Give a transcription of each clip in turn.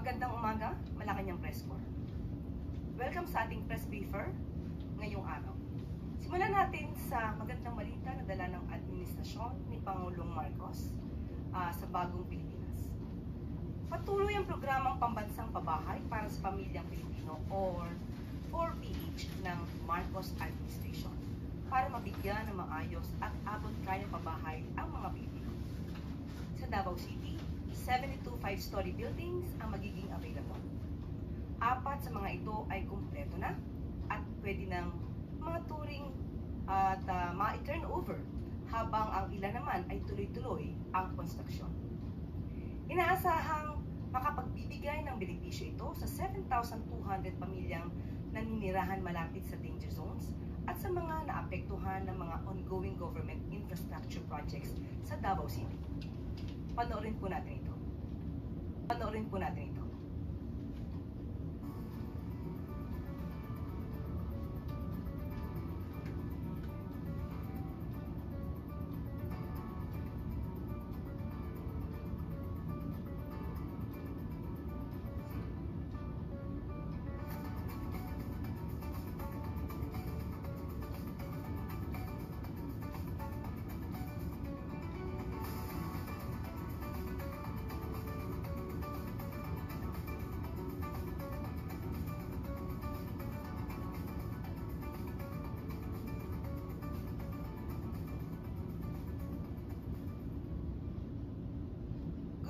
Magandang umaga, Malacanang Press Corps. Welcome sa ating press briefer ngayong araw. Simulan natin sa magandang balita na dala ng administrasyon ni Pangulong Marcos sa bagong Pilipinas. Patuloy ang programang pambansang pabahay para sa pamilyang Pilipino or 4PH ng Marcos Administration para mabigyan ng maayos at abot kayang pabahay ang mga Pilipino. Sa Davao City, 72 5-story buildings ang magiging available. 4 sa mga ito ay kumpleto na at pwede ng mga turing at ma-turn over habang ang ilan naman ay tuloy-tuloy ang konstruksyon. Inaasahang makapagbibigay ng benepisyo ito sa 7,200 pamilyang naninirahan malapit sa danger zones at sa mga naapektuhan ng mga ongoing government infrastructure projects sa Davao City. Panoorin po natin ito.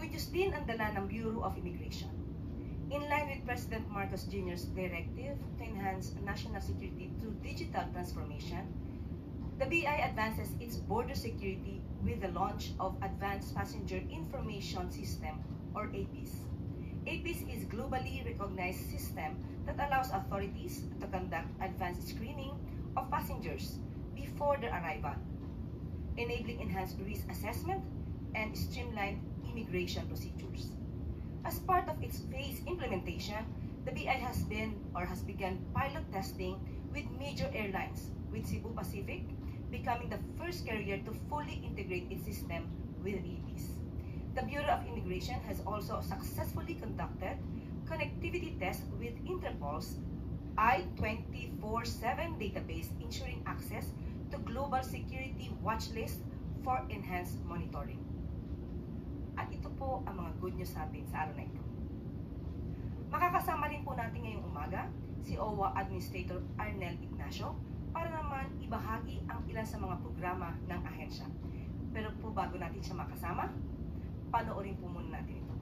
Good din ang dala ng Bureau of Immigration. In line with President Marcos Jr.'s directive to enhance national security through digital transformation, the BI advances its border security with the launch of Advanced Passenger Information System or APIS. APIS is a globally recognized system that allows authorities to conduct advanced screening of passengers before their arrival, enabling enhanced risk assessment and streamlined immigration procedures. As part of its phased implementation, the BI has begun pilot testing with major airlines, with Cebu Pacific becoming the first carrier to fully integrate its system with APIS. The Bureau of Immigration has also successfully conducted connectivity tests with Interpol's I-24/7 database, ensuring access to global security watch list for enhanced monitoring. At ito po ang mga good news natin sa araw na ito. Makakasama rin po natin ngayong umaga si OWA Administrator Arnel Ignacio para naman ibahagi ang ilan sa mga programa ng ahensya. Pero po bago natin siya makasama, panoorin po muna natin ito.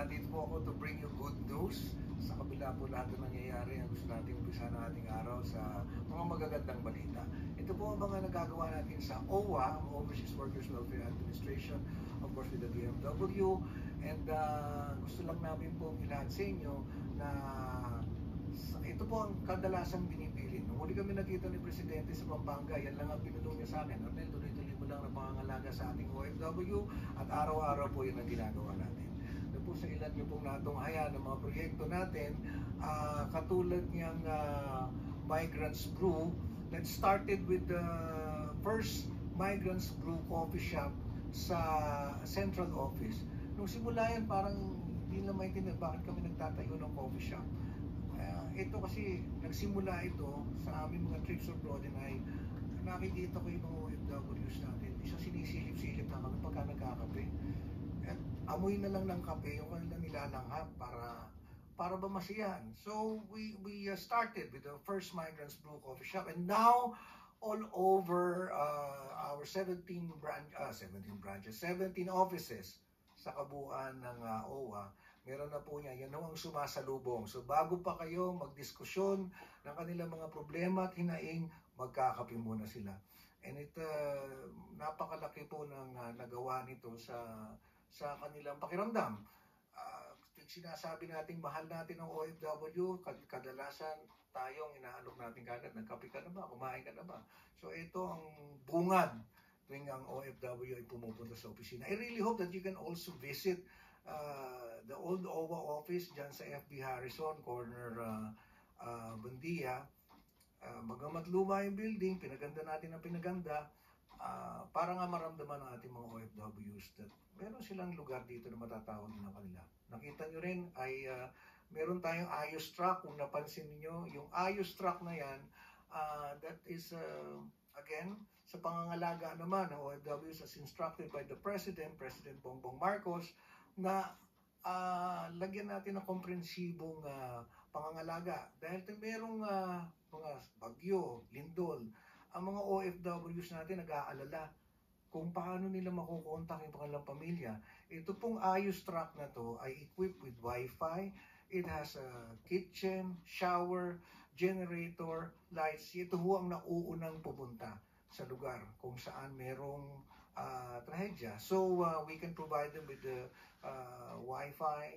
nandito po ako to bring you good news. Sa kabila po lahat ng nangyayari, ang gusto natin umpisa ng ating araw sa mga magagandang balita. Ito po ang mga nagagawa natin sa OWA, Overseas Workers Welfare Administration, of course with the BMW. And gusto lang namin po ilahad sa inyo na ito po ang kadalasang binibili. Nung huli kami nakita ni Presidente sa Pampanga, yan lang ang pinulong niya sa akin. Arnel, tuloy-tuloy mo lang na pangangalaga sa ating OFW at araw-araw po yun ang ginagawa natin. Doon po sa ilan nyo pong natunghayan ng mga proyekto natin, katulad niyang Migrants Brew, that started with the first Migrants Brew coffee shop sa central office. Nung simula yan, parang hindi na maintindihan bakit kami nagtatayo ng coffee shop. Ito kasi nagsimula ito sa aming mga trips abroad and ay nakikita ko yung mga OFWs natin. Isa sinisilip-silip na kami pagka nagkakape. At amoy na lang ng kape yung kanilang nilalanghap para ba masiyahan. So we started with the first Migrants Brew coffee shop, and now all over our 17 offices sa kabuuan ng OWA, meron na po niya. Yan ang sumasalubong. So bago pa kayo magdiskusyon ng kanilang mga problema at hinaing, magkakape muna sila. And napakalaki po ng nagawa nito sa kanilang pakiramdam. Sinasabi natin mahal natin ang OFW, kadalasan tayong inaalok natin kagad, nagkape ka na ba, kumain ka na ba? So ito ang bungad tuwing ang OFW ay pumupunta sa opisina. I really hope that you can also visit the old OWA office dyan sa FB Harrison, corner Bundia. Bagamat luma yung building, pinaganda natin ang pinaganda, para nga maramdaman ng ating mga OFWs that meron silang lugar dito na matatawag ng kanila. Nakita nyo rin ay meron tayong Ayos truck. Kung napansin niyo yung Ayos truck na yan, that is again sa pangangalaga naman ng OFWs as instructed by the President Bongbong Marcos, na lagyan natin ng komprehensibong pangangalaga. Dahil merong mga bagyo, lindol, ang mga OFWs natin nag-aalala kung paano nila makukontak yung kanilang pamilya. Ito pong Ayos truck na to ay equipped with Wi-Fi. It has a kitchen, shower, generator, lights. Ito ho ang nauunang pupunta sa lugar kung saan merong trahedya. So we can provide them with the Wi-Fi,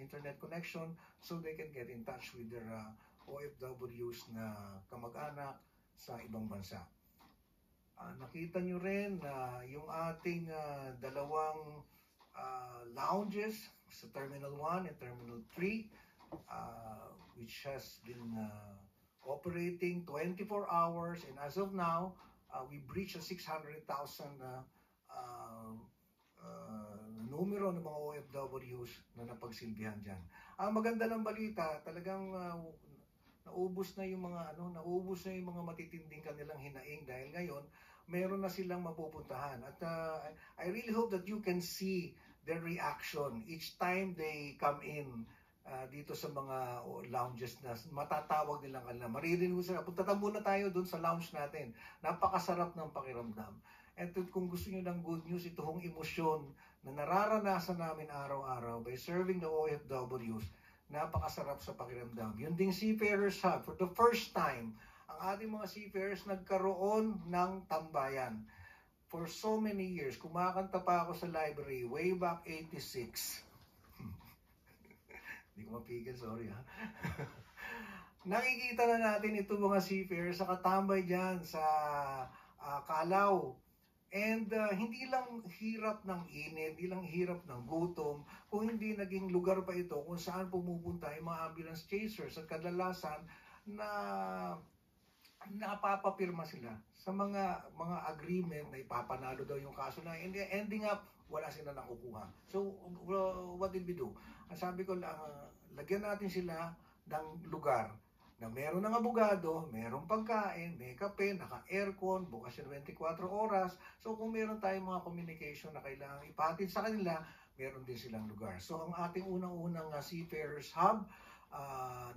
internet connection, so they can get in touch with their OFWs na kamag-anak sa ibang bansa. Nakita nyo rin na yung ating dalawang lounges sa Terminal 1 and Terminal 3, which has been operating 24 hours, and as of now, we breached a 600,000 numero ng mga OFWs na napagsilbihan dyan. Ang maganda ng balita, talagang naubos na yung mga matitinding kanilang hinaing, dahil ngayon meron na silang mapupuntahan. At I really hope that you can see their reaction each time they come in dito sa mga lounges na matatawag nilang kanila. Maririnig mo sila, punta muna tayo dun sa lounge natin. Napakasarap ng pakiramdam. At kung gusto niyo ng good news, ito hong emosyon na nararanasan namin araw-araw by serving the OFWs, napakasarap sa pakiramdam. Yung ding Seafarers Hub, for the first time, ang ating mga seafarers nagkaroon ng tambayan. For so many years, kumakanta pa ako sa library, way back 86. Hindi ko mapigil, sorry ha. Nakikita na natin ito mga seafarers sa katambay dyan sa Calao. And hindi lang hirap ng init, hindi lang hirap ng gutom, kung hindi naging lugar pa ito kung saan pumupunta yung mga ambulance chasers at kadalasan na napapapirma sila sa mga agreement na ipapanalo daw yung kaso na ending up wala sila nakukuha. So what did we do? Sabi ko lang, lagyan natin sila ng lugar na meron ng abogado, merong pagkain, may kape, naka-aircon, bukas yung 24 oras. So kung meron tayong mga communication na kailangan ipahatid sa kanila, meron din silang lugar. So ang ating unang-unang Seafarers Hub,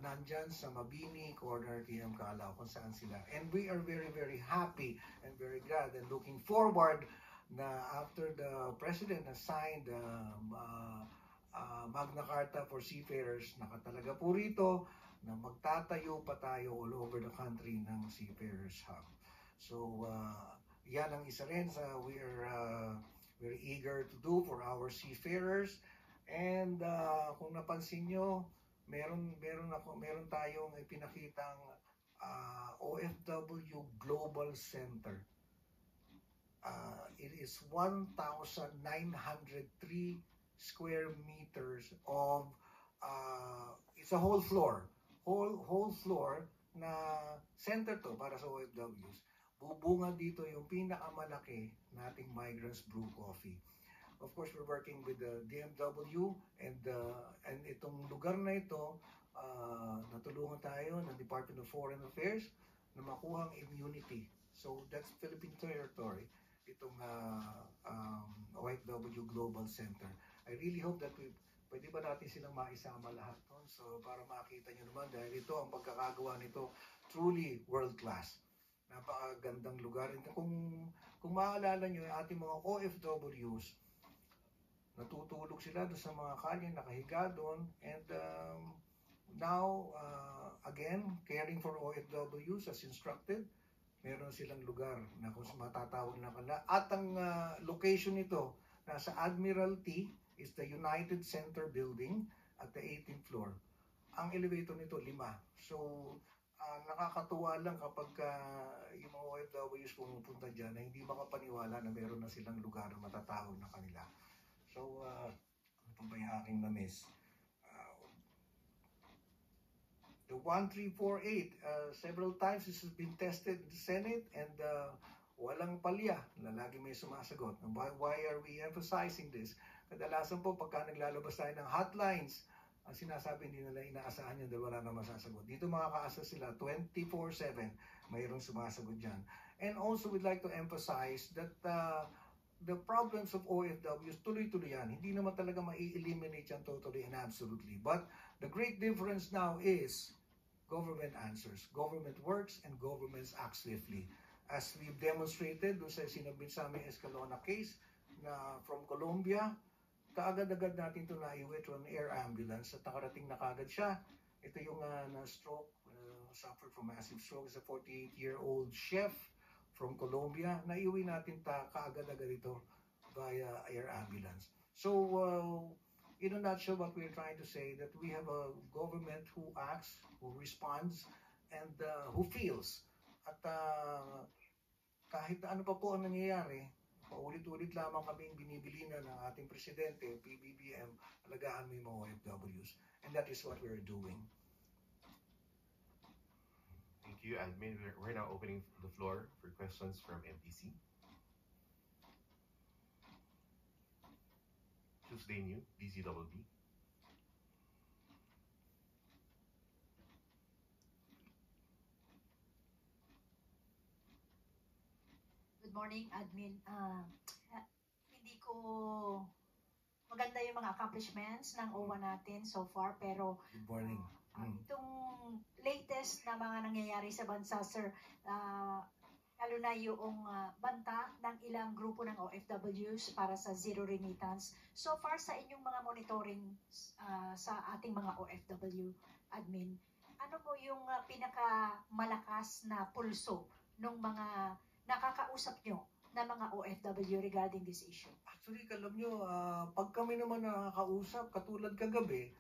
nandyan sa Mabini, corner TM Calao, kung saan sila. And we are very, very happy and very glad and looking forward na after the President has signed Magna Carta for Seafarers, nakatalaga po rito na magtatayo pa tayo all over the country ng Seafarers Hub. So, yan ang isa rin sa we're very eager to do for our seafarers. And kung napansin nyo, meron tayong ipinakitang OFW Global Center. It is 1,903 square meters of it's a whole floor na center to para sa OFWs. Bubunga dito yung pinakamalaki nating Migrants Brew Coffee. Of course, we're working with the DMW and itong lugar na ito, natulungan tayo ng Department of Foreign Affairs na makuha ang immunity. So that's Philippine territory, itong OFW Global Center. I really hope that pwede ba natin silang maisama lahat doon? So para makita nyo naman, dahil ito ang pagkakagawa nito truly world class. Napakagandang lugar. Kung maalala nyo, yung ating mga OFWs, natutulog sila doon sa mga kalye, nakahiga doon. And now, again, caring for OFWs as instructed, meron silang lugar na kung matatawag na kanila. At ang location nito, nasa Admiralty, is the United Center Building at the 18th floor. Ang elevator nito, 5. So, nakakatuwa lang kapag yung mga OFWs pumupunta dyan na hindi makapaniwala na meron na silang lugar na matatawag na kanila. So, ano pa ba yung aking na-miss? The 1348, several times this has been tested in the Senate and walang palya na lagi may sumasagot. Why are we emphasizing this? Kadalasan po pagka naglalabas tayo ng hotlines, ang sinasabi hindi nila inaasahan yun dahil wala na masasagot. Dito makakaasa sila 24/7, mayroong sumasagot dyan. And also we'd like to emphasize that the problems of OFWs tuloy-tuloy yan. Hindi naman talaga mai-eliminate yan totally and absolutely. But the great difference now is government answers. Government works and governments act swiftly. As we've demonstrated doon sa sinabit sa aming Escalona case na from Colombia, kaagad-agad natin ito naiwi to an air ambulance at nakarating na kaagad siya. Ito yung na-stroke, suffered from massive stroke, is a 48-year-old chef from Colombia. Naiwi natin kaagad-agad ito via air ambulance. So, in a nutshell, what we're trying to say that we have a government who acts, who responds, and who feels. At kahit ano pa po ang nangyayari, paulit-ulit lamang kaming binibilina ng ating presidente, PBBM, alagaan mo yung mga OFWs. And that is what we're doing. Thank you, Admin. We're now opening the floor for questions from MTC. Tuesday New, DZWB. Good morning, Admin. Hindi ko maganda yung mga accomplishments ng OWA natin so far, pero Good morning. itong latest na mga nangyayari sa bansa, sir, lalo na yung banta ng ilang grupo ng OFWs para sa zero remittance. So far sa inyong mga monitoring sa ating mga OFW, Admin, ano po yung pinakamalakas na pulso ng mga nakakausap nyo na mga OFW regarding this issue? Actually, alam nyo, pag kami naman nakakausap, katulad kagabi,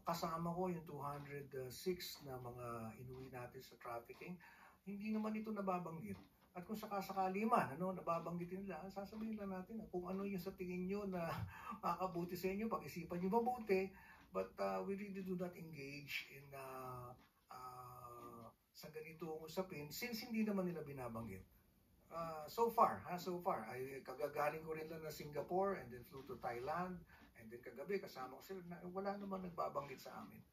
kasama ko yung 206 na mga inuwi natin sa trafficking, hindi naman ito nababanggit. At kung sakasakali man, nababanggitin nila, sasabihin lang natin kung ano yung sa tingin nyo na makakabuti sa inyo, pag-isipan nyo mabuti. But we really do not engage in sa ganitong usapin since hindi naman nila binabanggit. So far, ay kagagaling ko rin lang na Singapore and then flew to Thailand and then kagabi kasama ko sila na wala naman nagbabanggit sa amin.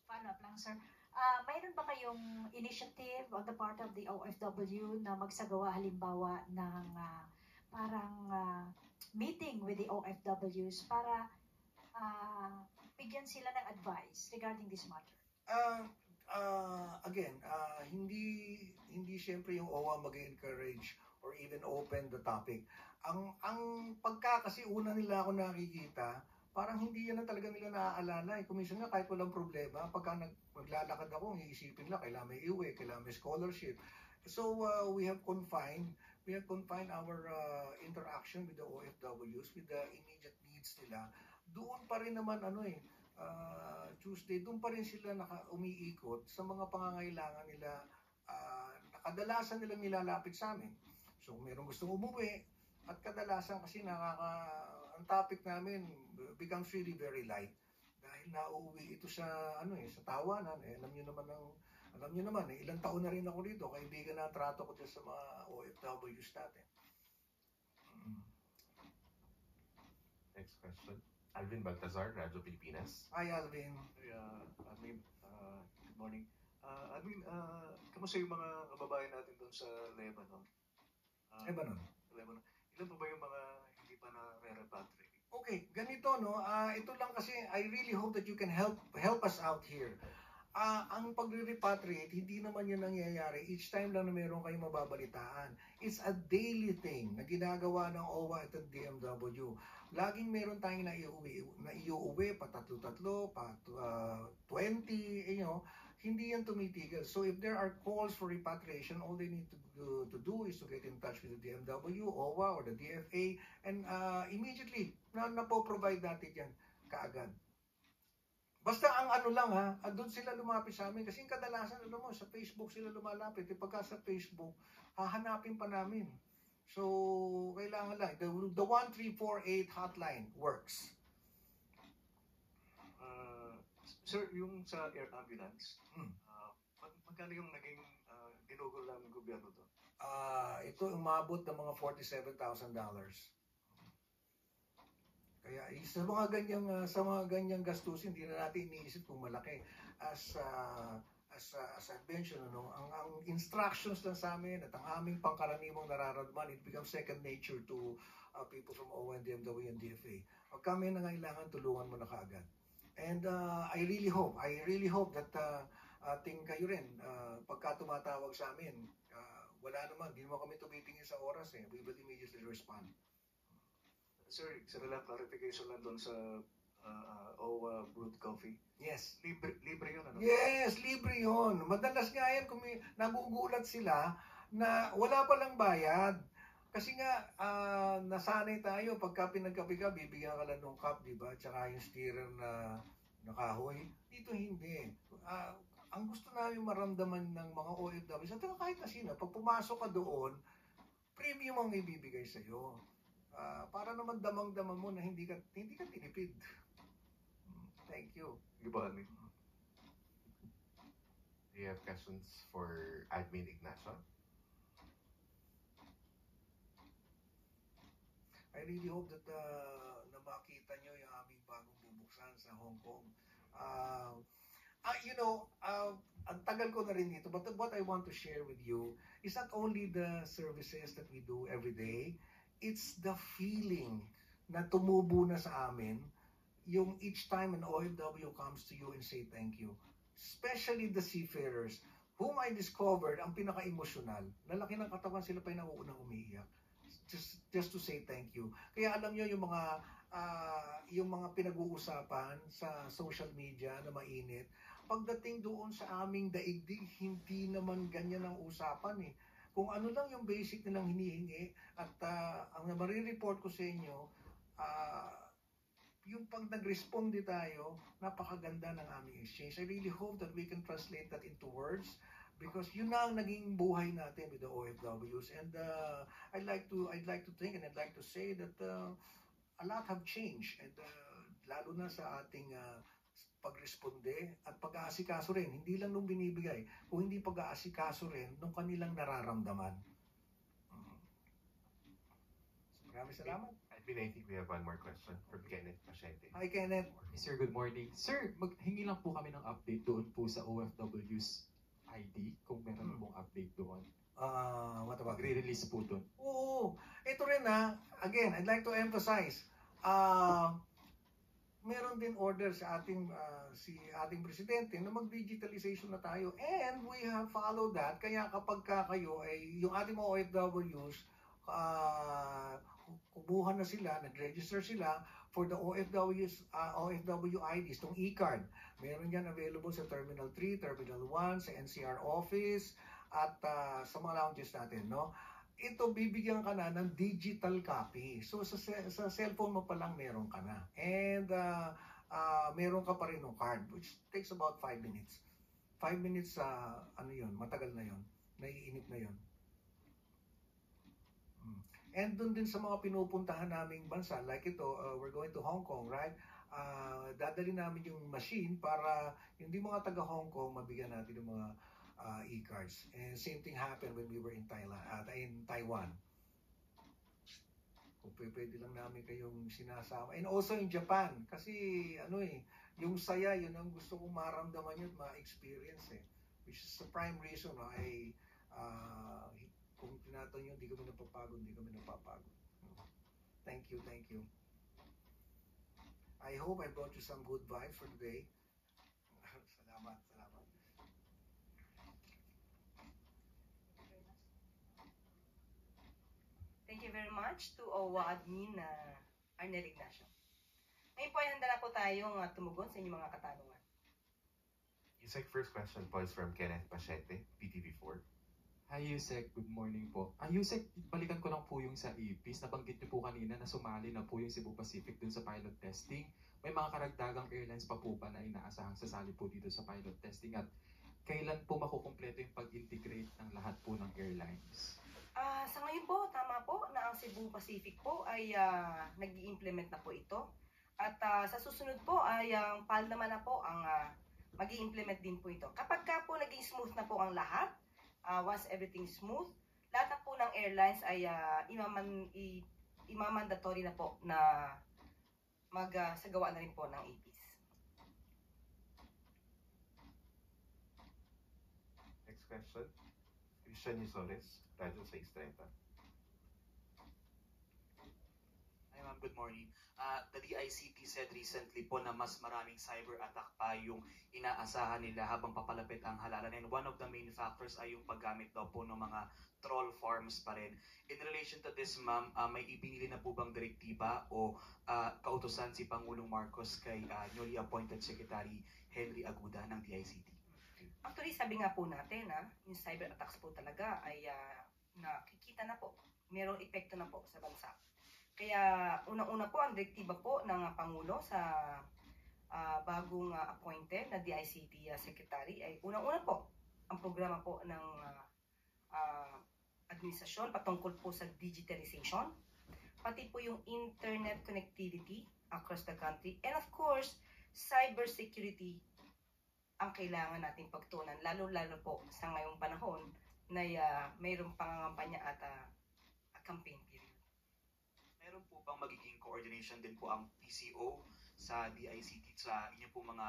Follow up lang, sir. Mayroon ba kayong initiative on the part of the OFW na magsagawa halimbawa ng parang meeting with the OFWs para bigyan sila ng advice regarding this matter? Again, hindi siyempre yung OWA mag-encourage or even open the topic. Ang pagka kasi una nila ako nakikita, parang hindi yan na talaga nila naaalala. Kung minsan nga kahit walang problema, pagka maglalakad ako, iisipin lang, kailangan may iuwi, kailangan may scholarship. So we have confined our interaction with the OFWs, with the immediate needs nila. Doon pa rin naman Tuesday, doon pa rin sila umiikot sa mga pangangailangan nila. Kadalasan nilang nilalapit sa amin. So merong gustong umuwi, at kadalasan kasi ang topic namin becomes really very light dahil nauuwi ito sa sa tawanan. Alam niyo naman ilang taon na rin ako dito, kaibigan na trato ko sa mga OFWs natin. Next question. Alvin Baltazar, Radyo Pilipinas. Hi Alvin. Alvin, good morning. Alvin, kamusta yung mga kababayan natin doon sa Lebanon? Lebanon. Ilan pa ba yung mga hindi pa na-repatriate? Okay, ganito ito lang kasi I really hope that you can help us out here. Ang pagre-repatriate, hindi naman yan nangyayari each time lang na meron kayong mababalitaan. It's a daily thing na ginagawa ng OWA at ng DMW. Laging meron tayong naiuwi, pa tatlo-tatlo, pa 20, hindi yan tumitigil. So if there are calls for repatriation, all they need to do is to get in touch with the DMW, OWA, or the DFA, and immediately, napo-provide natin yan kaagad. Basta ang doon sila lumapit sa amin. Kasi kadalasan, sa Facebook sila lumalapit. Pagka sa Facebook, hahanapin pa namin. So, kailangan lang. The 1348 hotline works. Sir, yung sa air ambulance, magkano yung naging ginugol ng gobyerno doon? Ito umabot ng mga $47,000. Kaya sa mga ganyang gastusin, hindi na natin iniisip kung malaki. As I mentioned, ang instructions lang sa amin at ang aming pangkaraniwang nararamdaman, it becomes second nature to people from OWA and DMW and DFA. Pag kami nangailangan, tulungan mo na kaagad. And I really hope that kayo rin, pagka tumatawag sa amin, wala naman, hindi naman kami tumitingin sa oras we will immediately respond. Sir, isa na lang clarification lang doon sa OWA brewed coffee. Yes. Libre yun, Yes, libre yun. Madalas nga yan, kung nagugulat sila na wala palang bayad. Kasi nga, nasanay tayo, pagka pinagkape ka, bibigyan ka lang ng cup, di ba? Tsaka yung stirrer na kahoy. Dito hindi. Ang gusto namin maramdaman ng mga OFWs, at kahit na sino, pag pumasok ka doon, premium ang ibibigay sa'yo. Para naman damang-damang mo na hindi ka tinipid. Thank you. Hindi ba, Alvin? Do you have questions for Admin Ignacio? I really hope that na makita nyo yung aming bagong bubuksan sa Hong Kong. Ang tagal ko na rin dito, but what I want to share with you is not only the services that we do every day, it's the feeling na tumubo na sa amin yung each time an OFW comes to you and say thank you. Especially the seafarers, whom I discovered ang pinaka-emosyonal. Lalaki ng katawan, sila pa yung nauunang umiiyak. Just to say thank you. Kaya alam nyo yung mga pinag-uusapan sa social media na mainit, pagdating doon sa aming daigdig, hindi naman ganyan ang usapan Kung ano lang yung basic nilang hinihingi at ang marireport ko sa inyo, yung pag nag-responde tayo, napakaganda ng aming exchange. I really hope that we can translate that into words because yun na ang naging buhay natin with the OFWs. And I'd like to think and I'd like to say that a lot have changed. And lalo na sa ating pagresponde at pag-aasikaso rin. Hindi lang nung binibigay, kung hindi pag-aasikaso rin nung kanilang nararamdaman. Maraming salamat. I think we have one more question from Kenneth Pasyente. Hi, Kenneth. Sir, good morning. Sir, maghingi lang po kami ng update doon po sa OFW's ID, kung meron pong update doon. What about Magre-release po doon. Oo. Ito rin again, I'd like to emphasize, meron din order sa ating presidente na mag-digitalization na tayo. And we have followed that. Kaya kapag kayo yung ating mga OFWs, kumuha na sila, nag-register sila for the OFW IDs, itong e-card, meron yan available sa Terminal 3, Terminal 1, sa NCR office, at sa mga lounges natin, no? Ito, bibigyan ka na ng digital copy. So, sa cellphone mo pa lang meron ka na. And meron ka pa rin ng card, which takes about 5 minutes. 5 minutes, ano yun, matagal na yun. Naiinip na yun. And doon din sa mga pinupuntahan naming bansa, like ito, we're going to Hong Kong, right? Dadali namin yung machine para hindi mga taga Hong Kong mabigyan natin ng mga e-cards. And same thing happened when we were in Taiwan. Kung pwede lang namin kayong sinasama. And also in Japan, kasi yung saya, yun ang gusto kong maramdaman yun, ma-experience Which is the prime reason why kung tinatanong nyo, hindi kami napapagod. Thank you. I hope I brought you some good vibes for today. Salamat. Thank you very much to OWA Admin Arnel Ignacio. Ngayon po ay handa na po tayong tumugon sa inyong mga katanungan. Yusek, first question po is from Kenneth Pachete, PTV4. Hi Yusek, good morning po. Yusek, balikan ko lang po yung sa EPIS. Nabanggit niyo po kanina na sumali na po yung Cebu Pacific dun sa pilot testing. May mga karagdagang airlines pa po ba na inaasahang sasali po dito sa pilot testing? At kailan po makukumpleto yung pag-integrate ng lahat po ng airlines? Sa ngayon po, tama po na ang Cebu Pacific po ay nag-i-implement na po ito. At sa susunod po ay ang PAL naman na po ang mag-i-implement din po ito. Kapag ka po naging smooth na po ang lahat, once everything smooth, lahat na po ng airlines ay imamandatory na po na magsagawa na rin po ng APIS. Next question, Christian Yusores, Radyo 630. Hi ma'am, good morning. The DICT said recently po na mas maraming cyber attack pa yung inaasahan nila habang papalapit ang halalan. And one of the main factors ay yung paggamit daw po ng mga troll farms pa rin. In relation to this ma'am, may ipinili na po bang direktiba o kautusan si Pangulong Marcos kay newly appointed Secretary Henry Aguda ng DICT? Actually, sabi nga po natin, yung cyber attacks po talaga ay nakikita na po. Merong epekto na po sa bansa. Kaya unang-una po ang direktiba po ng Pangulo sa bagong appointed na DICT Secretary ay unang-una po ang programa po ng administrasyon patungkol po sa digitalization, pati po yung internet connectivity across the country, and of course, cybersecurity ang kailangan natin pagtunan, lalo-lalo po sa ngayong panahon na mayroong pangangampanya at campaign period. Meron po bang magiging coordination din po ang PCO sa DICT sa inyo po mga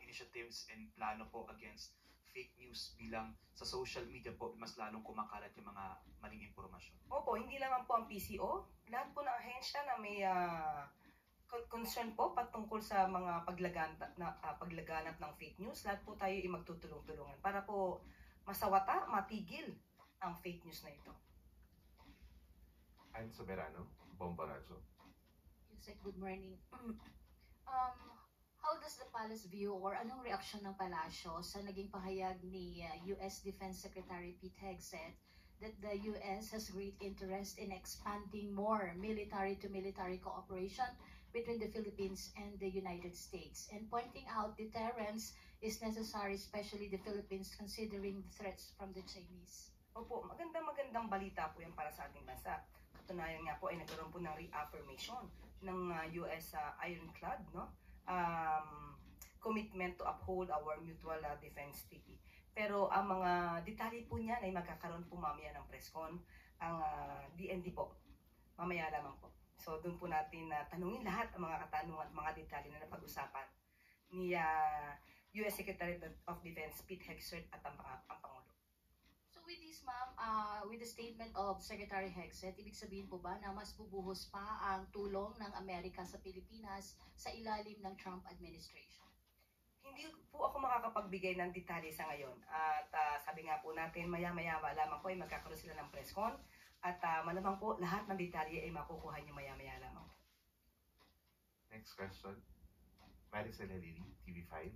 initiatives and plano po against fake news bilang sa social media po mas lalong kumakalat yung mga maling impormasyon? Opo, hindi lamang po ang PCO. Lahat po ng ahensya na may concern po patungkol sa mga paglaganap ng fake news, lahat po tayo ay magtutulong-tulungan para po masawata, matigil ang fake news na ito. Ann Soberano, Bomba Radyo. Yusek, good morning. How does the palace view or anong reaksyon ng palasyo sa naging pahayag ni US Defense Secretary Pete Hegseth that the US has great interest in expanding more military-to-military cooperation between the Philippines and the United States, and pointing out deterrence is necessary, especially the Philippines, considering the threats from the Chinese? Opo, magandang balita po yan para sa ating bansa. Katunayan nga po ay nagkaroon po ng reaffirmation ng US Ironclad, no? Commitment to uphold our mutual defense treaty. Pero ang mga detalye po niyan ay magkakaroon po mamaya ng presscon, ang DND po, mamaya lamang po. So doon po natin tanungin lahat ang mga katanungan at mga detalye na napag-usapan ni US Secretary of Defense Pete Hegseth at ang Pangulo. So with this ma'am, with the statement of Secretary Hegseth, ibig sabihin po ba na mas bubuhos pa ang tulong ng Amerika sa Pilipinas sa ilalim ng Trump administration? Hindi po ako makakapagbigay ng detalye sa ngayon. At sabi nga po natin, maya-maya lamang po ay magkakaroon sila ng presscon. At malamang po lahat ng detalye ay makukuha niyo maya-maya lamang. Next question, Maricel Halili, TV5.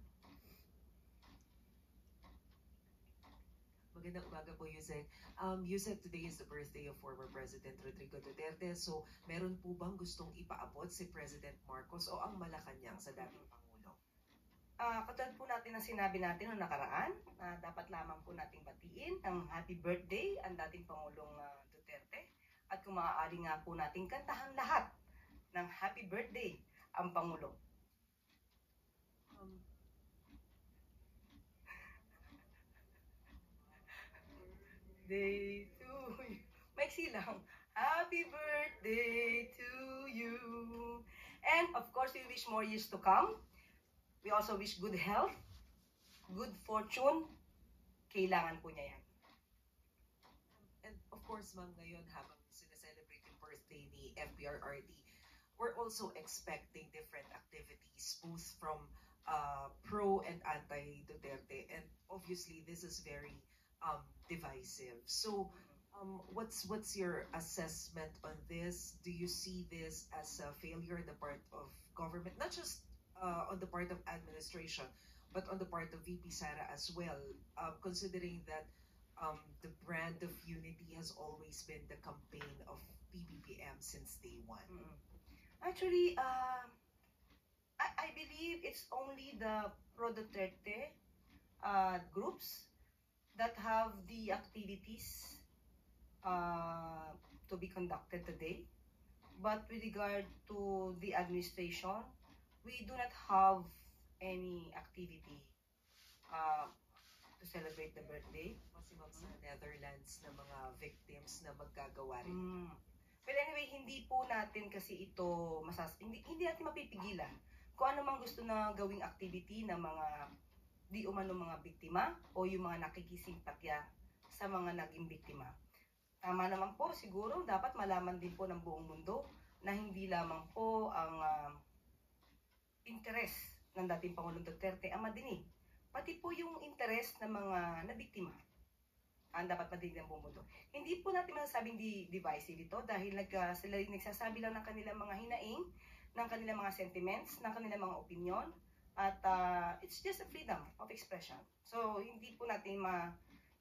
Magandang umaga po, Yusek. Yusek, today is the birthday of former President Rodrigo Duterte. So, meron po bang gustong ipaabot si President Marcos o ang Malacanang sa dating Pangulo? Katulad po natin ang sinabi natin noong nakaraan, dapat lamang po nating batiin ng happy birthday ang dating Pangulong Duterte. At kung maaari nga po nating kantahan lahat ng happy birthday ang Pangulo. Day to you. Maiksi lang. Happy birthday to you. And of course, we wish more years to come. We also wish good health, good fortune. Kailangan po niya yan. And of course, ma'am, ngayon habang sineselebrate yung birthday ni FPRRD, we're also expecting different activities, both from pro and anti-Duterte. And obviously, this is very divisive. So, what's your assessment on this? Do you see this as a failure on the part of government, not just on the part of administration, but on the part of VP Sara as well, considering that the brand of unity has always been the campaign of PBBM since day one? Actually, I believe it's only the pro-Duterte groups that have the activities to be conducted today. But with regard to the administration, we do not have any activity to celebrate the birthday. Kasi ma'am, sa Netherlands na mga victims na maggagawa rin. But anyway, hindi po natin kasi ito hindi natin mapipigilan kung ano mang gusto na gawing activity ng mga di umano mga biktima o yung mga nakikisimpatya sa mga naging biktima. Tama naman po, siguro dapat malaman din po ng buong mundo na hindi lamang po ang interes ng dating Pangulong Duterte ang madinig, pati po yung interes ng mga nabiktima ang dapat madinig ng buong mundo. Hindi po natin masasabing divisive ito dahil sila nagsasabi lang ng kanilang mga hinaing, ng kanilang mga sentiments, ng kanilang mga opinion, at it's just a freedom of expression. So, hindi po natin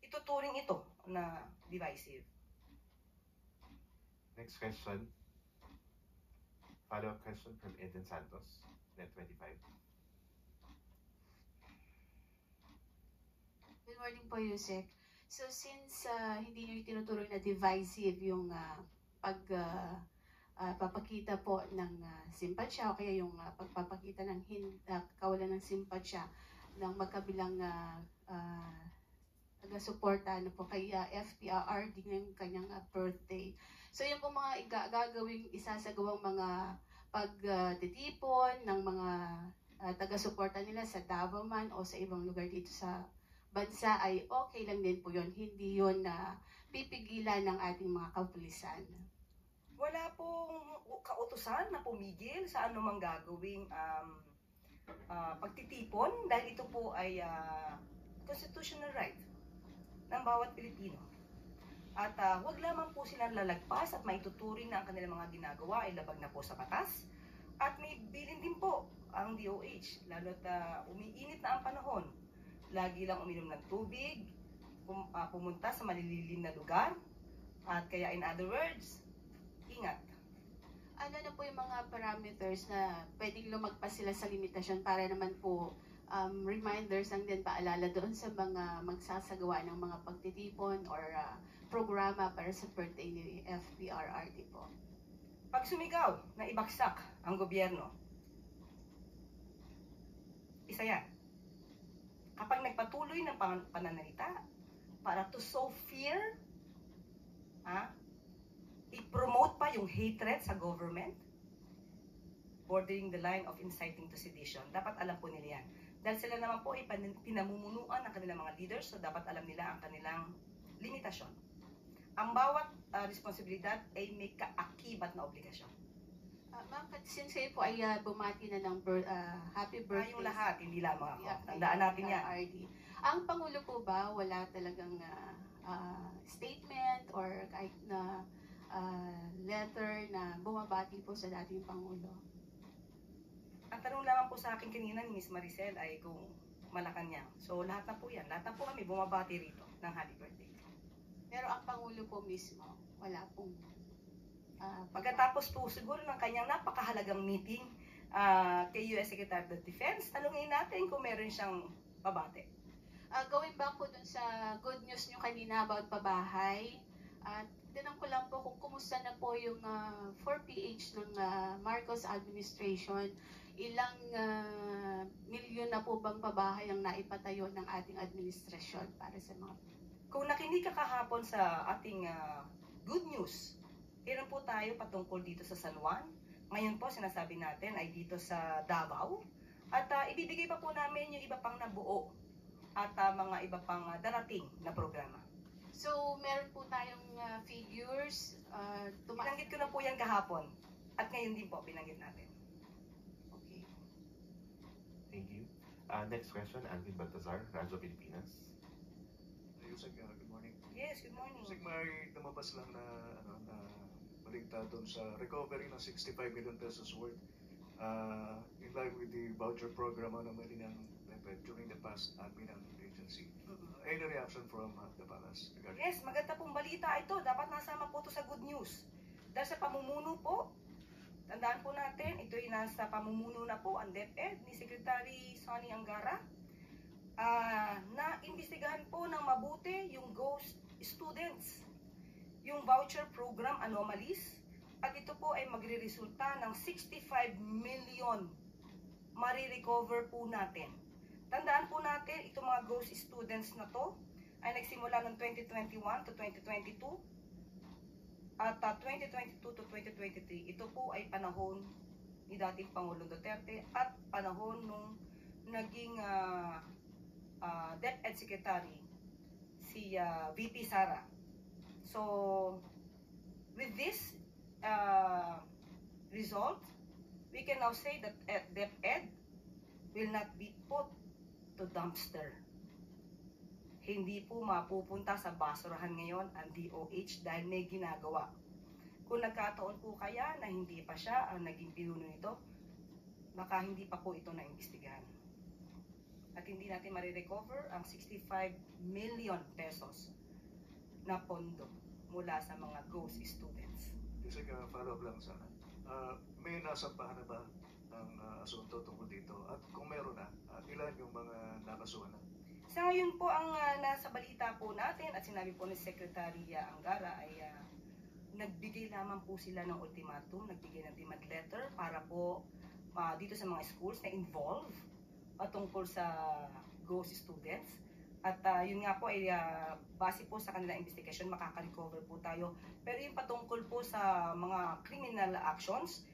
ituturing ito na divisive. Next question, follow-up question from Eden Santos, Net25. Good morning po, Yusek. So since hindi nyo tinuturing na divisive yung papakita po ng simpatsya o kaya yung pagpapakita ng kawalan ng simpatsya ng magkabilang taga-suporta po kay FPRRD ngayong kanyang birthday. So yun po mga gagawing isasagawang mga pagtitipon ng mga taga-suporta nila sa Davao man o sa ibang lugar dito sa bansa ay okay lang din po yun. Hindi yun na pipigilan ng ating mga kapulisan. Wala pong kautusan na pumigil sa anumang gagawing pagtitipon dahil ito po ay constitutional right ng bawat Pilipino. At wag lamang po silang lalagpas at maituturing na ang kanilang mga ginagawa ay labag na po sa batas. At may bilin din po ang DOH, lalo't umiinit na ang panahon. Lagi lang uminom ng tubig, pumunta sa malililim na lugar, at kaya in other words, ingat. Ano na po yung mga parameters na pwedeng lumagpas sila sa limitasyon para naman po reminders lang din paalala doon sa mga magsasagawa ng mga pagtitipon or programa para sa birthday ni FPRRD po? Pag sumigaw na ibagsak ang gobyerno, isa yan. Kapag nagpatuloy ng pananalita para to sow fear, i-promote pa yung hatred sa government, bordering the line of inciting to sedition, dapat alam po nila yan. Dahil sila naman po ay pinamumunuan ng kanilang mga leaders, so dapat alam nila ang kanilang limitasyon. Ang bawat responsibilidad ay may kaakibat na obligasyon. Ma'am, since kayo po ay bumati na ng happy birthday. Tayong lahat, hindi lamang ako. Tandaan natin yan. Ang Pangulo po ba, wala talagang statement or kahit na letter na bumabati po sa dating Pangulo? Ang tanong lamang po sa akin kanina ni Miss Maricel ay kung Malacanang. So lahat na po yan. Lahat na po kami bumabati rito ng happy birthday. Pero ang Pangulo po mismo, wala pong Pagkatapos po siguro ng kanyang napakahalagang meeting kay US Secretary of Defense, tanungin natin kung meron siyang babate. Going back po dun sa good news nyo kanina about pabahay, tinanong ko lang po kung kumusta na po yung 4PH ng Marcos administration. Ilang milyon na po bang pabahay ang naipatayo ng ating administrasyon para sa mga... Kung nakinig ka kahapon sa ating good news, meron po tayo patungkol dito sa San Juan. Ngayon po sinasabi natin ay dito sa Davao. At ibibigay pa po namin yung iba pang nabuo at mga iba pang darating na programa. So, meron po tayong figures. Binanggit ko na po yan kahapon. At ngayon din po, binanggit natin. Okay. Thank you. Next question, Alvin Baltazar, Radyo Pilipinas. Yusek, good morning. Yes, good morning. Yusek, may lumabas lang na balita doon sa recovery ng 65 million pesos worth in line with the voucher program naman ng DepEd during the past admin agency. Any reaction from the Palace regarding? Yes, maganda pong balita ito. Dapat nasama po ito sa good news. Dahil sa pamumuno po, tandaan po natin, ito ay nasa pamumuno na po ang DepEd ni Secretary Sonny Angara. Na imbestigahan po ng mabuti yung ghost students, yung voucher program anomalies, at ito po ay magre-resulta ng 65 million marirecover po natin. Tandaan po natin, itong mga ghost students na to ay nagsimula ng 2021 to 2022 at 2022 to 2023. Ito po ay panahon ni dating Pangulong Duterte at panahon nung naging DepEd Secretary si VP Sara. So, with this result, we can now say that DepEd will not be put to dumpster. Hindi po mapupunta sa basurahan ngayon ang DOH dahil may ginagawa. Kung nagkataon po kaya na hindi pa siya ang naging pinuno nito, baka hindi pa po ito naimbestigahan. At hindi natin marirecover ang 65 million pesos na pondo mula sa mga ghost students. Yusek, follow-up lang sana. May nasampahan na ba ng asunto tungkol dito? At kung meron na, ilan yung mga nakasuhan na? Sa ngayon po, ang nasa balita po natin at sinabi po ni Secretary Angara ay nagbigay lamang po sila ng ultimatum, nagbigay ng demand letter para po dito sa mga schools na involved tungkol sa ghost students. At yun nga po ay base po sa kanilang investigation, makaka-recover po tayo. Pero yung patungkol po sa mga criminal actions,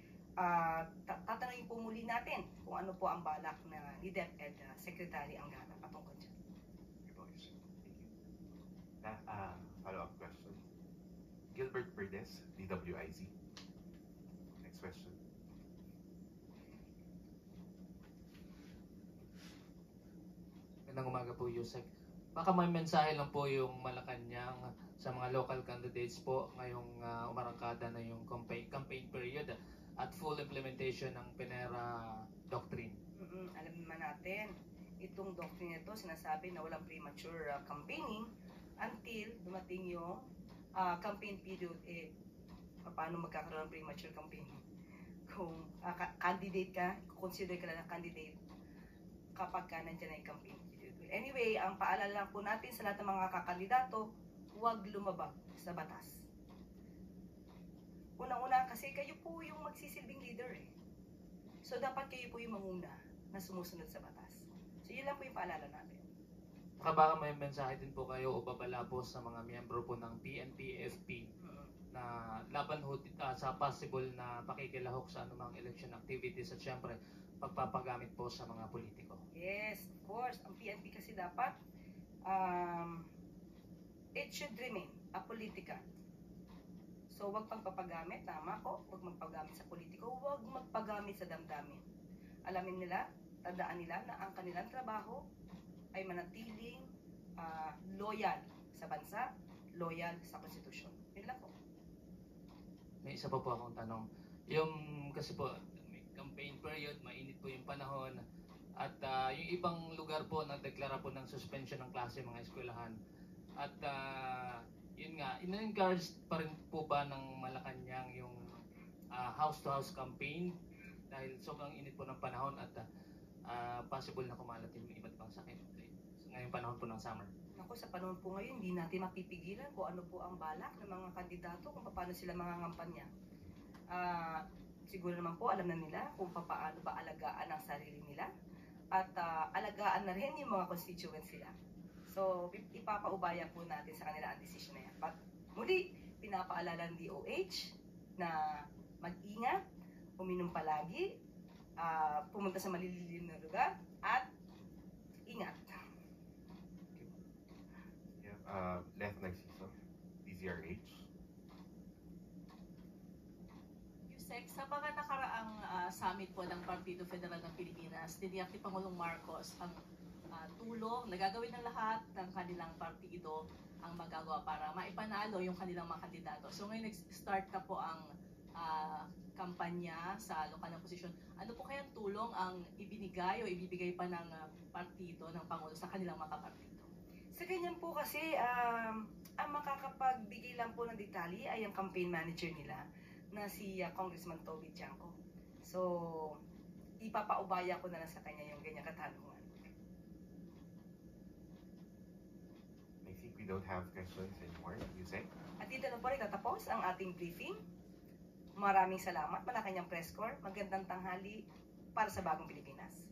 tatanungin po muli natin kung ano po ang balak na ni DepEd Secretary Angara patungkol dyan. Follow-up question. Gilbert Verdes, DWIZ. Next question. Magandang umaga po, Yusek. Baka may mensahe lang po yung Malacanang sa mga local candidates po ngayong umarangkada na yung campaign period at full implementation ng Pinera Doctrine. Alam naman natin, itong doctrine ito sinasabi na walang premature campaigning until dumating yung campaign period. Paano magkakaroon ng premature campaigning? Kung candidate ka, consider ka lang na candidate kapag ka nandiyan na yung campaign period. Anyway, ang paalala lang po natin sa lahat ng mga kakandidato, huwag lumabag sa batas. Unang-una kasi kayo po yung magsisilbing leader eh. So dapat kayo po yung manguna na sumusunod sa batas. So yun lang po yung paalala natin. Baka may mensahe din po kayo o babala po sa mga miyembro po ng PNP-FP na laban ho sa possible na pakikilahok sa anumang election activities at syempre pagpapagamit po sa mga politiko. Yes, of course. Ang PNP kasi dapat it should remain apolitical. So wag pagpapagamit, tama po, wag magpagamit sa politiko, wag magpagamit sa damdamin. Alamin nila, tandaan nila na ang kanilang trabaho ay manatiling loyal sa bansa, loyal sa konstitusyon. Yun lang po. May isa pa po akong tanong. Yung kasi po campaign period, mainit po yung panahon. At yung ibang lugar po nagdeklara po ng suspension ng klase mga eskwelahan. At yun nga, in-encourage pa rin po ba ng Malacanang yung house-to-house campaign dahil sobrang init po ng panahon at possible na kumalat yung iba't ibang sakit ngayong panahon po ng summer. Ako, sa panahon po ngayon, hindi natin mapipigilan kung ano po ang balak ng mga kandidato, kung paano sila mangangampanya. Siguro naman po alam na nila kung paano ba alagaan ang sarili nila at alagaan na rin yung mga constituents nila. So, ipapaubaya po natin sa kanila ang desisyon na yan. But muli, pinapaalala ng DOH na mag-ingat, uminom palagi, pumunta sa malililim na lugar, at ingat. Left Narciso, DZRH. Yusek, sa mga nakaraang summit po ng Partido Federal ng Pilipinas, tiniyak ni Pangulong Marcos ang tulong na gagawin ng lahat ng kanilang partido ang magagawa para maipanalo yung kanilang mga kandidato. So ngayon nag-start na po ang kampanya sa lokal na posisyon. Ano po kayang tulong ang ibinigay o ibibigay pa ng partido ng Pangulo sa kanilang mga kapartido? Sa ganyan po kasi, ang makakapagbigay lang po ng detalye ay ang campaign manager nila na si Congressman Toby Tiangco. So, ipapaubaya ko na lang sa kanya yung ganyang katanungan. I think we don't have questions anymore, you say? At dito na po rin tatapos ang ating briefing. Maraming salamat, Malacanang Press Corps. Magandang tanghali para sa Bagong Pilipinas.